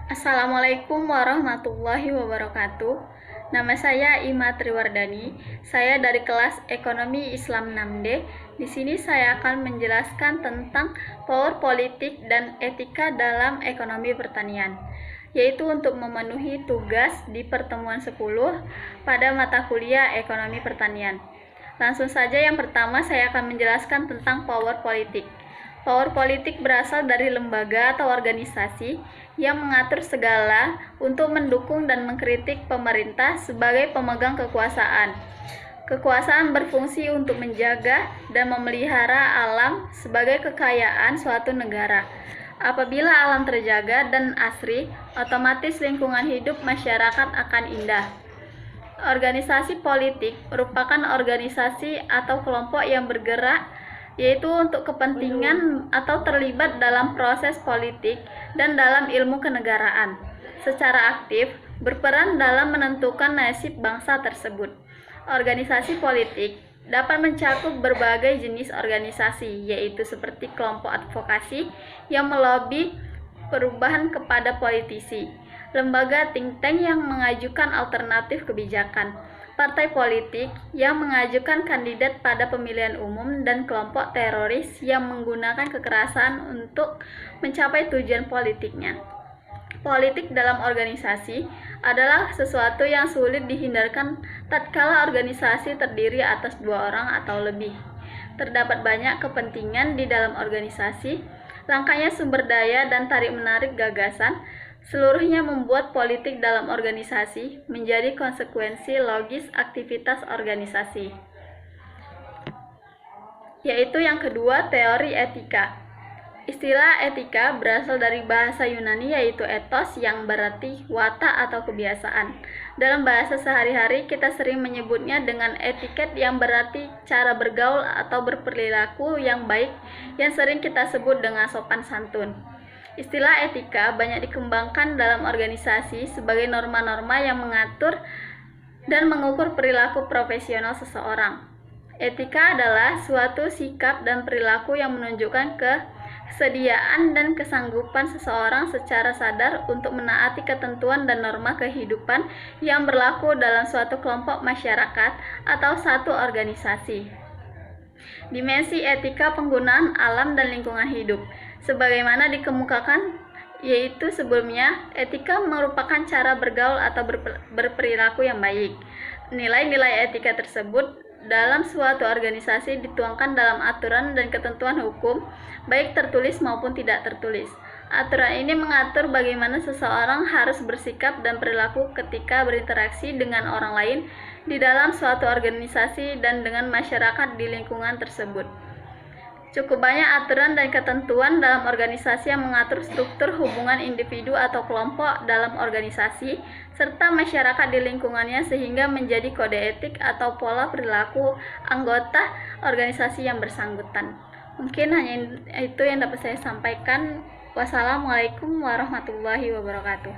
Assalamualaikum warahmatullahi wabarakatuh. Nama saya Ima Triwardani. Saya dari kelas Ekonomi Islam 6D. Di sini saya akan menjelaskan tentang power politik dan etika dalam ekonomi pertanian, yaitu untuk memenuhi tugas di pertemuan 10 pada mata kuliah Ekonomi Pertanian. Langsung saja, yang pertama saya akan menjelaskan tentang power politik. Power politik berasal dari lembaga atau organisasi yang mengatur segala untuk mendukung dan mengkritik pemerintah sebagai pemegang kekuasaan. Kekuasaan berfungsi untuk menjaga dan memelihara alam sebagai kekayaan suatu negara. Apabila alam terjaga dan asri, otomatis lingkungan hidup masyarakat akan indah. Organisasi politik merupakan organisasi atau kelompok yang bergerak yaitu untuk kepentingan atau terlibat dalam proses politik dan dalam ilmu kenegaraan, secara aktif berperan dalam menentukan nasib bangsa tersebut. Organisasi politik dapat mencakup berbagai jenis organisasi, yaitu seperti kelompok advokasi yang melobi perubahan kepada politisi, lembaga think tank yang mengajukan alternatif kebijakan, partai politik yang mengajukan kandidat pada pemilihan umum, dan kelompok teroris yang menggunakan kekerasan untuk mencapai tujuan politiknya. Politik dalam organisasi adalah sesuatu yang sulit dihindarkan tatkala organisasi terdiri atas 2 orang atau lebih. Terdapat banyak kepentingan di dalam organisasi, langkahnya sumber daya dan tarik-menarik gagasan, seluruhnya membuat politik dalam organisasi menjadi konsekuensi logis aktivitas organisasi. Yaitu yang kedua, teori etika. Istilah etika berasal dari bahasa Yunani yaitu ethos yang berarti watak atau kebiasaan. Dalam bahasa sehari-hari kita sering menyebutnya dengan etiket yang berarti cara bergaul atau berperilaku yang baik yang sering kita sebut dengan sopan santun. Istilah etika banyak dikembangkan dalam organisasi sebagai norma-norma yang mengatur dan mengukur perilaku profesional seseorang. Etika adalah suatu sikap dan perilaku yang menunjukkan kesediaan dan kesanggupan seseorang secara sadar untuk menaati ketentuan dan norma kehidupan yang berlaku dalam suatu kelompok masyarakat atau satu organisasi. Dimensi etika penggunaan alam dan lingkungan hidup. Sebagaimana dikemukakan yaitu sebelumnya, etika merupakan cara bergaul atau berperilaku yang baik. Nilai-nilai etika tersebut dalam suatu organisasi dituangkan dalam aturan dan ketentuan hukum, baik tertulis maupun tidak tertulis. Aturan ini mengatur bagaimana seseorang harus bersikap dan perilaku ketika berinteraksi dengan orang lain di dalam suatu organisasi dan dengan masyarakat di lingkungan tersebut. Cukup banyak aturan dan ketentuan dalam organisasi yang mengatur struktur hubungan individu atau kelompok dalam organisasi, serta masyarakat di lingkungannya sehingga menjadi kode etik atau pola perilaku anggota organisasi yang bersangkutan. Mungkin hanya itu yang dapat saya sampaikan. Wassalamualaikum warahmatullahi wabarakatuh.